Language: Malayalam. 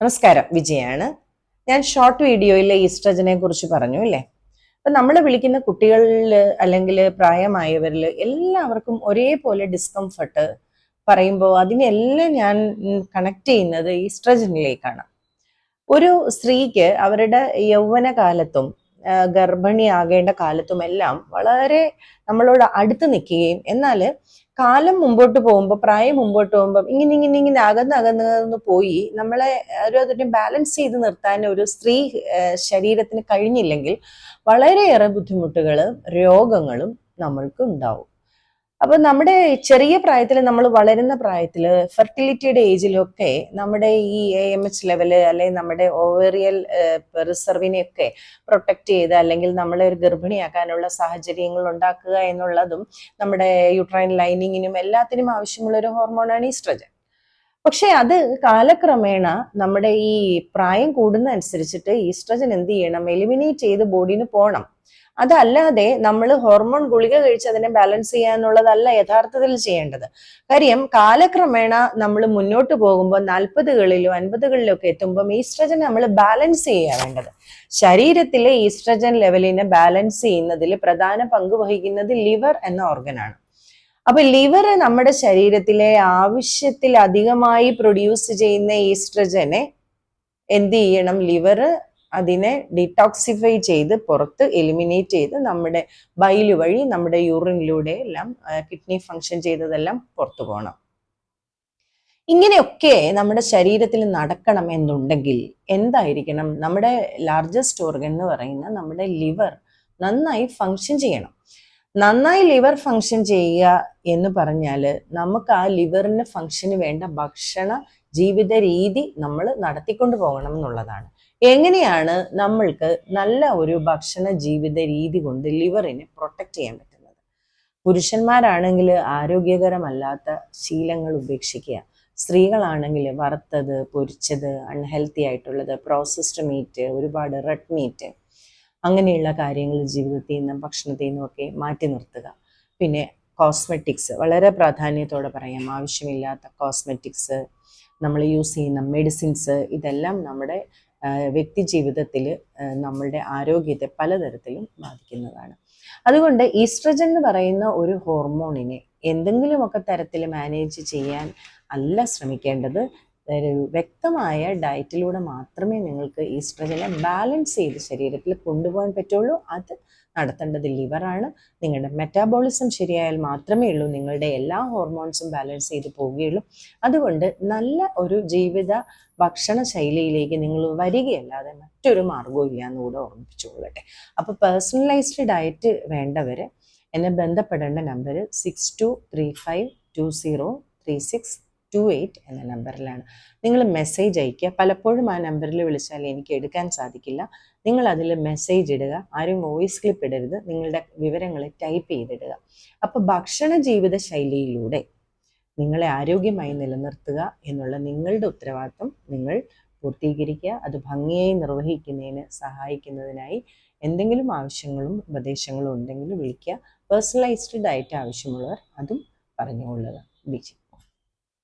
നമസ്കാരം, വിജയാണ്. ഞാൻ ഷോർട്ട് വീഡിയോയിൽ ഈസ്ട്രജനെ കുറിച്ച് പറഞ്ഞു അല്ലേ. അപ്പൊ നമ്മൾ വിളിക്കുന്ന കുട്ടികളിൽ അല്ലെങ്കിൽ പ്രായമായവരിൽ എല്ലാവർക്കും ഒരേപോലെ ഡിസ്കംഫർട്ട് പറയുമ്പോൾ അതിനെല്ലാം ഞാൻ കണക്ട് ചെയ്യുന്നത് ഈസ്ട്രജനിലേക്കാണ്. ഒരു സ്ത്രീക്ക് അവരുടെ യൗവന കാലത്തും ഗർഭിണിയാകേണ്ട കാലത്തുമെല്ലാം വളരെ നമ്മളോട് അടുത്ത് നിൽക്കുകയും എന്നാൽ കാലം മുമ്പോട്ട് പോകുമ്പോൾ പ്രായം മുമ്പോട്ട് പോകുമ്പോൾ ഇങ്ങനെ അകന്ന് പോയി നമ്മളെ അതിനെ ബാലൻസ് ചെയ്ത് നിർത്താൻ ഒരു സ്ത്രീ ശരീരത്തിന് കഴിഞ്ഞില്ലെങ്കിൽ വളരെയേറെ ബുദ്ധിമുട്ടുകളും രോഗങ്ങളും നമ്മൾക്ക് ഉണ്ടാവും. അപ്പൊ നമ്മുടെ ചെറിയ പ്രായത്തിൽ നമ്മൾ വളരുന്ന പ്രായത്തിൽ ഫെർട്ടിലിറ്റിയുടെ ഏജിലൊക്കെ നമ്മുടെ ഈ AMH ലെവല് അല്ലെങ്കിൽ നമ്മുടെ ഓവേറിയൽ റിസർവിനെയൊക്കെ പ്രൊട്ടക്ട് ചെയ്ത് അല്ലെങ്കിൽ നമ്മളെ ഒരു ഗർഭിണിയാക്കാനുള്ള സാഹചര്യങ്ങൾ ഉണ്ടാക്കുക എന്നുള്ളതും നമ്മുടെ യൂട്രൈൻ ലൈനിങ്ങിനും എല്ലാത്തിനും ആവശ്യമുള്ള ഒരു ഹോർമോണാണ് ഈസ്ട്രജൻ. പക്ഷെ അത് കാലക്രമേണ നമ്മുടെ ഈ പ്രായം കൂടുന്ന അനുസരിച്ചിട്ട് ഈസ്ട്രജൻ എന്ത് ചെയ്യണം, എലിമിനേറ്റ് ചെയ്ത് ബോഡിന് പോകണം. അതല്ലാതെ നമ്മൾ ഹോർമോൺ ഗുളിക കഴിച്ച് അതിനെ ബാലൻസ് ചെയ്യാന്നുള്ളതല്ല യഥാർത്ഥത്തിൽ ചെയ്യേണ്ടത്. കാര്യം കാലക്രമേണ നമ്മൾ മുന്നോട്ട് പോകുമ്പോൾ 40കളിലും 50കളിലും ഒക്കെ എത്തുമ്പോൾ ഈസ്ട്രജൻ നമ്മൾ ബാലൻസ് ചെയ്യുക വേണ്ടത്. ശരീരത്തിലെ ഈസ്ട്രജൻ ലെവലിനെ ബാലൻസ് ചെയ്യുന്നതിൽ പ്രധാന പങ്ക് വഹിക്കുന്നത് ലിവർ എന്ന ഓർഗനാണ്. അപ്പൊ ലിവർ നമ്മുടെ ശരീരത്തിലെ ആവശ്യത്തിൽ അധികമായി പ്രൊഡ്യൂസ് ചെയ്യുന്ന ഈസ്ട്രജനെ എന്ത് ചെയ്യണം, ലിവർ അതിനെ ഡിറ്റോക്സിഫൈ ചെയ്ത് പുറത്ത് എലിമിനേറ്റ് ചെയ്ത് നമ്മുടെ ബൈല് വഴി നമ്മുടെ യൂറിനിലൂടെ എല്ലാം കിഡ്നി ഫങ്ഷൻ ചെയ്തതെല്ലാം പുറത്തു പോകണം. ഇങ്ങനെയൊക്കെ നമ്മുടെ ശരീരത്തിൽ നടക്കണം എന്നുണ്ടെങ്കിൽ എന്തായിരിക്കണം, നമ്മുടെ ലാർജസ്റ്റ് ഓർഗൻ എന്ന് പറയുന്ന നമ്മുടെ ലിവർ നന്നായി ഫങ്ഷൻ ചെയ്യണം. നന്നായി ലിവർ ഫങ്ഷൻ ചെയ്യുക എന്ന് പറഞ്ഞാൽ നമുക്ക് ആ ലിവറിന് ഫങ്ഷന് വേണ്ട ഭക്ഷണ ജീവിത രീതി നമ്മൾ നടത്തിക്കൊണ്ട് പോകണം എന്നുള്ളതാണ്. എങ്ങനെയാണ് നമ്മൾക്ക് നല്ല ഒരു ഭക്ഷണ ജീവിത രീതി കൊണ്ട് ലിവറിനെ പ്രൊട്ടക്ട് ചെയ്യാൻ പറ്റുന്നത്? പുരുഷന്മാരാണെങ്കിൽ ആരോഗ്യകരമല്ലാത്ത ശീലങ്ങൾ ഉപേക്ഷിക്കുക. സ്ത്രീകളാണെങ്കിൽ വറുത്തത്, പൊരിച്ചത്, അൺഹെൽത്തി ആയിട്ടുള്ളത്, പ്രോസസ്ഡ് മീറ്റ്, ഒരുപാട് റെഡ് മീറ്റ്, അങ്ങനെയുള്ള കാര്യങ്ങൾ ജീവിതത്തിൽ നിന്നും ഭക്ഷണത്തിൽ നിന്നും ഒക്കെ മാറ്റി നിർത്തുക. പിന്നെ കോസ്മെറ്റിക്സ് വളരെ പ്രാധാന്യത്തോടെ പറയാം. ആവശ്യമില്ലാത്ത കോസ്മെറ്റിക്സ്, നമ്മൾ യൂസ് ചെയ്യുന്ന മെഡിസിൻസ്, ഇതെല്ലാം നമ്മുടെ വ്യക്തി ജീവിതത്തിൽ നമ്മളുടെ ആരോഗ്യത്തെ പലതരത്തിലും ബാധിക്കുന്നതാണ്. അതുകൊണ്ട് ഈസ്ട്രജൻ എന്ന് പറയുന്ന ഒരു ഹോർമോണിനെ എന്തെങ്കിലുമൊക്കെ തരത്തിൽ മാനേജ് ചെയ്യാൻ അല്ല ശ്രമിക്കേണ്ടത്. വ്യക്തമായ ഡയറ്റിലൂടെ മാത്രമേ നിങ്ങൾക്ക് ഈസ്ട്രജനെ ബാലൻസ് ചെയ്ത് ശരീരത്തിൽ കൊണ്ടുപോകാൻ പറ്റുള്ളൂ. അത് നടത്തേണ്ടത് ലിവറാണ്. നിങ്ങളുടെ മെറ്റാബോളിസം ശരിയായാൽ മാത്രമേ ഉള്ളൂ നിങ്ങളുടെ എല്ലാ ഹോർമോൺസും ബാലൻസ് ചെയ്ത് പോവുകയുള്ളൂ. അതുകൊണ്ട് നല്ല ഒരു ജീവിത ഭക്ഷണ ശൈലിയിലേക്ക് നിങ്ങൾ വരികയല്ലാതെ മറ്റൊരു മാർഗവും ഇല്ല എന്നുകൂടെ ഓർമ്മിപ്പിച്ചുകൊള്ളട്ടെ. അപ്പോൾ പേഴ്സണലൈസ്ഡ് ഡയറ്റ് വേണ്ടവർ എന്നെ ബന്ധപ്പെടേണ്ട നമ്പർ 6235203628 എന്ന നമ്പറിലാണ്. നിങ്ങൾ മെസ്സേജ് അയയ്ക്കുക. പലപ്പോഴും ആ നമ്പറിൽ വിളിച്ചാൽ എനിക്ക് എടുക്കാൻ സാധിക്കില്ല. നിങ്ങൾ അതിൽ മെസ്സേജ് ഇടുക. ആരും വോയിസ് ക്ലിപ്പ് ഇടരുത്. നിങ്ങളുടെ വിവരങ്ങൾ ടൈപ്പ് ചെയ്തിടുക. അപ്പോൾ ഭക്ഷണ ജീവിത ശൈലിയിലൂടെ നിങ്ങളെ ആരോഗ്യമായി നിലനിർത്തുക എന്നുള്ള നിങ്ങളുടെ ഉത്തരവാദിത്വം നിങ്ങൾ പൂർത്തീകരിക്കുക. അത് ഭംഗിയായി നിർവഹിക്കുന്നതിന് സഹായിക്കുന്നതിനായി എന്തെങ്കിലും ആവശ്യങ്ങളും ഉപദേശങ്ങളും ഉണ്ടെങ്കിൽ വിളിക്കുക. പേഴ്സണലൈസ്ഡ് ഡയറ്റ് ആവശ്യമുള്ളവർ അതും പറഞ്ഞുകൊള്ളുക. ബിജി.